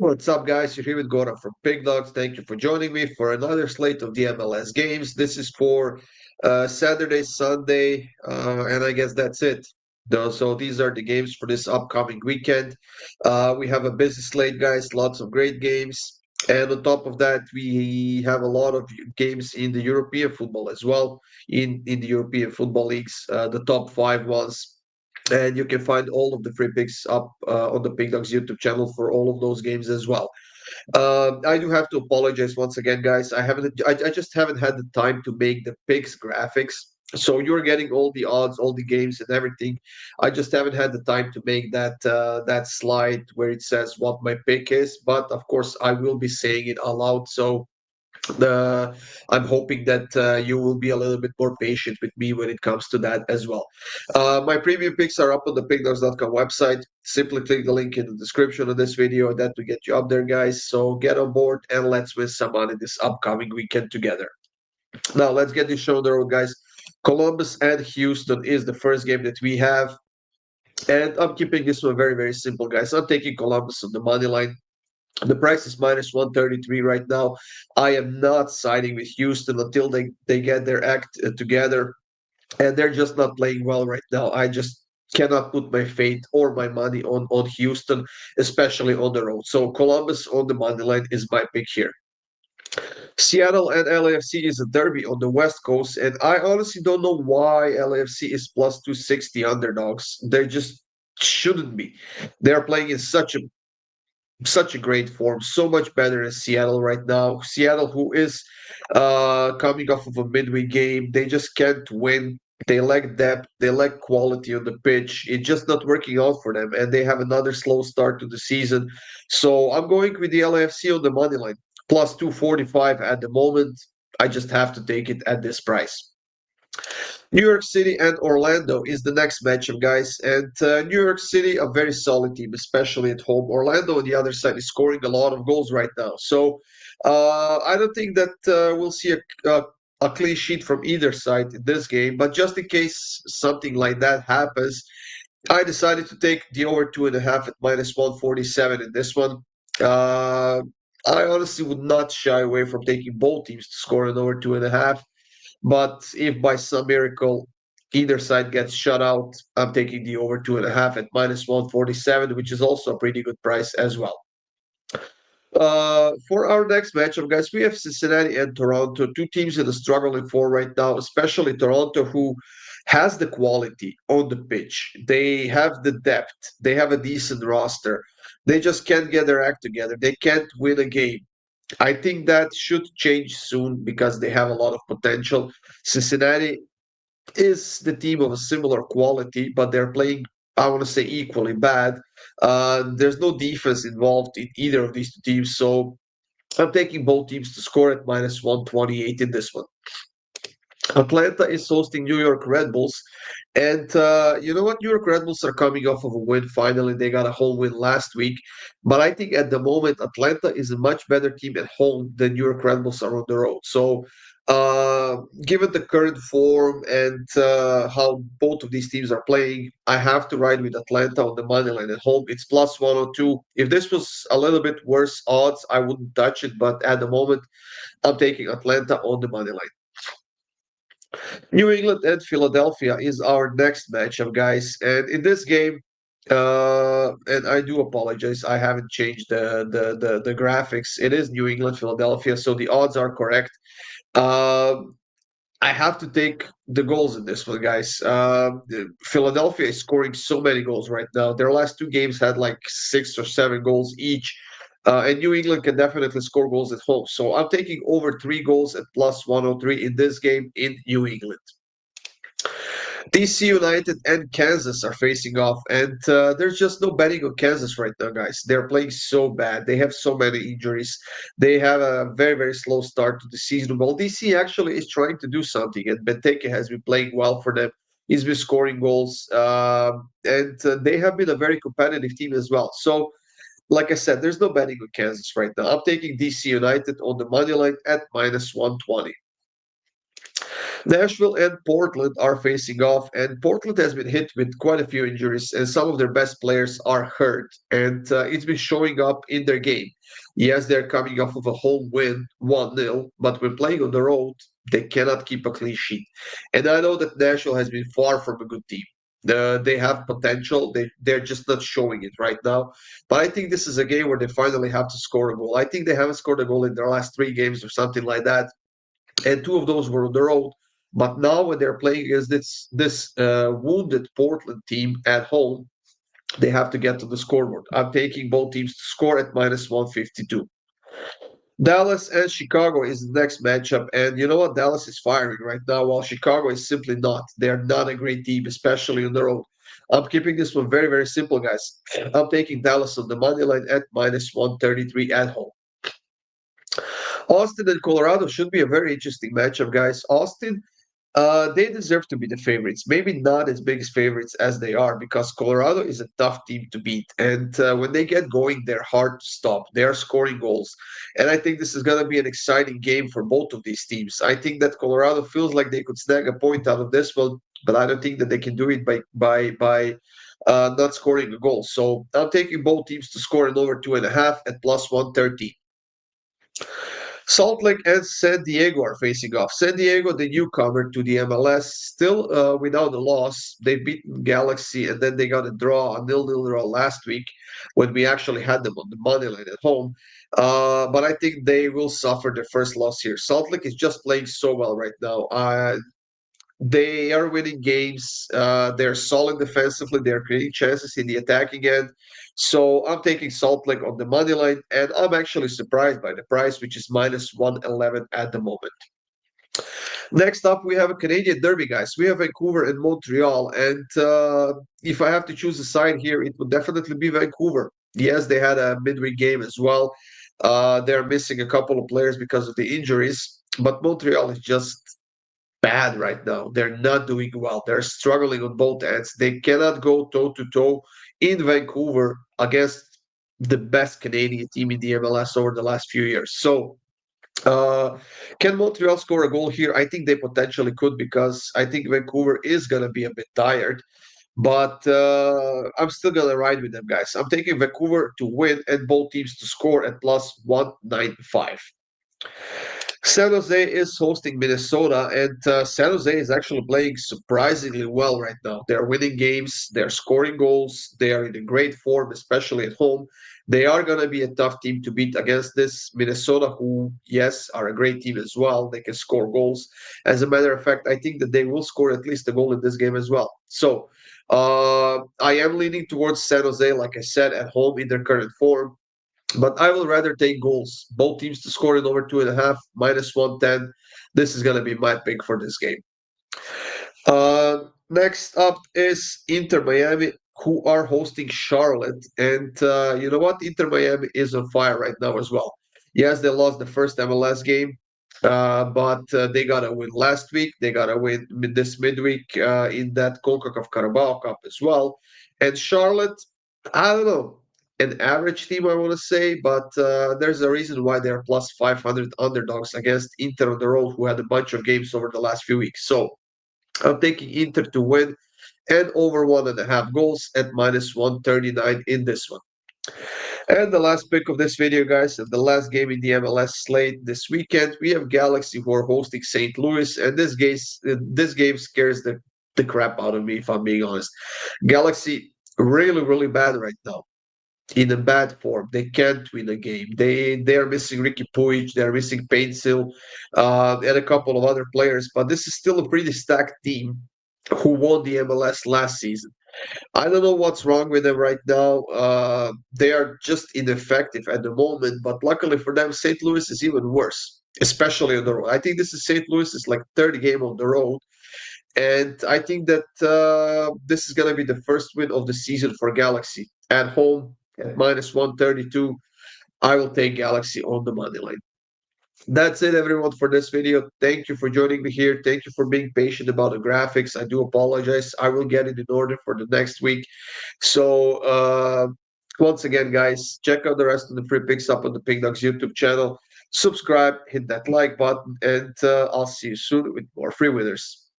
What's up, guys? You're here with Gora from Pick Dawgz. Thank you for joining me for another slate of the MLS games. This is for Saturday, Sunday, and I guess that's it. So these are the games for this upcoming weekend. We have a busy slate, guys. Lots of great games, and on top of that, we have a lot of games in the European football as well. In the European football leagues, the top five ones. And you can find all of the free picks up on the PickDawgz YouTube channel for all of those games as well. I do have to apologize once again, guys. I just haven't had the time to make the picks graphics. So you're getting all the odds, all the games, and everything. I just haven't had the time to make that slide where it says what my pick is. But of course, I will be saying it aloud. So the I'm hoping that you will be a little bit more patient with me when it comes to that as well. My premium picks are up on the pickdawgz.com website. Simply click the link in the description of this video. That will get you up there, guys. So get on board and let's win some money this upcoming weekend together. Now let's get this show on the road, guys. Columbus and Houston is the first game that we have. And I'm keeping this one very, very simple, guys. I'm taking Columbus on the money line. The price is minus 133 right now. I am not siding with Houston until they get their act together, and they're just not playing well right now. I just cannot put my faith or my money on Houston, especially on the road. So Columbus on the money line is my pick here. Seattle and LAFC is a derby on the West Coast, and I honestly don't know why LAFC is plus 260 underdogs. They just shouldn't be. They're playing in such a great form, so much better than Seattle right now. Seattle, who is coming off of a midweek game, they just can't win. They lack depth, they lack quality on the pitch. It's just not working out for them, and they have another slow start to the season. So I'm going with the LAFC on the money line, plus 245 at the moment. I just have to take it at this price. New York City and Orlando is the next matchup, guys. And New York City, a very solid team, especially at home. Orlando on the other side is scoring a lot of goals right now. So I don't think that we'll see a clean sheet from either side in this game. But just in case something like that happens, I decided to take the over 2.5 at minus 147 in this one. Uh, I honestly would not shy away from taking both teams to score an over 2.5. But if by some miracle either side gets shut out, I'm taking the over 2.5 at minus 147, which is also a pretty good price as well. For our next matchup, guys, we have Cincinnati and Toronto, two teams in the struggling for right now, especially Toronto, who has the quality on the pitch. They have the depth. They have a decent roster. They just can't get their act together. They can't win a game. I think that should change soon because they have a lot of potential. Cincinnati is the team of a similar quality, but they're playing, I want to say, equally bad. There's no defense involved in either of these two teams, so I'm taking both teams to score at minus 128 in this one. Atlanta is hosting New York Red Bulls. And you know what? New York Red Bulls are coming off of a win finally. They got a home win last week. But I think at the moment, Atlanta is a much better team at home than New York Red Bulls are on the road. So, given the current form and how both of these teams are playing, I have to ride with Atlanta on the money line at home. It's plus 102. If this was a little bit worse odds, I wouldn't touch it. But at the moment, I'm taking Atlanta on the money line. New England and Philadelphia is our next matchup, guys. And in this game, and I do apologize, I haven't changed the graphics. It is New England, Philadelphia, so the odds are correct. Um, I have to take the goals in this one, guys. Philadelphia is scoring so many goals right now. Their last two games had like 6 or 7 goals each. And New England can definitely score goals at home. So I'm taking over 3 goals at plus 103 in this game in New England. DC United and Kansas are facing off, and there's just no betting on Kansas right now, guys. They're playing so bad. They have so many injuries. They have a very, very slow start to the season. Well, DC actually is trying to do something, and Benteke has been playing well for them. He's been scoring goals, and they have been a very competitive team as well. So, like I said, there's no betting on Kansas right now. I'm taking DC United on the money line at minus 120. Nashville and Portland are facing off, and Portland has been hit with quite a few injuries, and some of their best players are hurt, and it's been showing up in their game. Yes, they're coming off of a home win, 1-0, but when playing on the road, they cannot keep a clean sheet. And I know that Nashville has been far from a good team. They have potential. They're just not showing it right now. But I think this is a game where they finally have to score a goal. I think they haven't scored a goal in their last 3 games or something like that, and 2 of those were on the road. But now when they're playing against this wounded Portland team at home, they have to get to the scoreboard. I'm taking both teams to score at minus 152. Dallas and Chicago is the next matchup, and you know what? Dallas is firing right now, while Chicago is simply not. They're not a great team, especially on the road. I'm keeping this one very, very simple, guys. I'm taking Dallas on the money line at minus 133 at home. Austin and Colorado should be a very interesting matchup, guys. Austin, they deserve to be the favorites. Maybe not as big as favorites as they are because Colorado is a tough team to beat. And when they get going, they're hard to stop. They are scoring goals. And I think this is going to be an exciting game for both of these teams. I think that Colorado feels like they could snag a point out of this one, but I don't think that they can do it by not scoring a goal. So I'm taking both teams to score in over 2.5 at plus 130. Salt Lake and San Diego are facing off. San Diego, the newcomer to the MLS, still without a loss. They've beaten Galaxy and then they got a draw, a nil-nil draw last week when we actually had them on the money line at home. But I think they will suffer their first loss here. Salt Lake is just playing so well right now. They are winning games. They're solid defensively. They're creating chances in the attacking end. So I'm taking Salt Lake on the money line, and I'm actually surprised by the price, which is minus 111 at the moment. Next up, we have a Canadian derby, guys. We have Vancouver and Montreal, and if I have to choose a side here, it would definitely be Vancouver. Yes, they had a midweek game as well. They're missing a couple of players because of the injuries, but Montreal is just bad right now. They're not doing well. They're struggling on both ends. They cannot go toe to toe in Vancouver against the best Canadian team in the MLS over the last few years. So, uh, can Montreal score a goal here? I think they potentially could because I think Vancouver is going to be a bit tired. But I'm still going to ride with them, guys. I'm taking Vancouver to win and both teams to score at plus 195. San Jose is hosting Minnesota, and San Jose is actually playing surprisingly well right now. They're winning games, they're scoring goals, they are in a great form, especially at home. They are going to be a tough team to beat against this Minnesota, who, yes, are a great team as well. They can score goals. As a matter of fact, I think that they will score at least a goal in this game as well. So I am leaning towards San Jose, like I said, at home in their current form. But I will rather take goals. Both teams to score in over 2.5, minus 110. This is going to be my pick for this game. Next up is Inter Miami, who are hosting Charlotte. And you know what? Inter Miami is on fire right now as well. Yes, they lost the first MLS game, but they got a win last week. They got a win this midweek in that CONCACAF Carabao Cup as well. And Charlotte, I don't know, an average team, I want to say, but there's a reason why they're plus 500 underdogs against Inter on the road, who had a bunch of games over the last few weeks. So I'm taking Inter to win and over 1.5 goals at minus 139 in this one. And the last pick of this video, guys, and the last game in the MLS slate this weekend, we have Galaxy who are hosting St. Louis, and this game scares the crap out of me, if I'm being honest. Galaxy really, really bad right now. In a bad form, they can't win a game. They are missing Ricky Puig, they're missing Painsil, and a couple of other players. But this is still a pretty stacked team who won the MLS last season. I don't know what's wrong with them right now. They are just ineffective at the moment. But luckily for them, St. Louis is even worse, especially on the road. I think this is St. Louis' like third game on the road, and I think that this is going to be the first win of the season for Galaxy at home at minus 132. I will take Galaxy on the money line. That's it, everyone, for this video. Thank you for joining me here. Thank you for being patient about the graphics. I do apologize. I will get it in order for the next week. So, once again, guys, check out the rest of the free picks up on the PickDawgz YouTube channel. subscribe, hit that like button, and I'll see you soon with more free winners.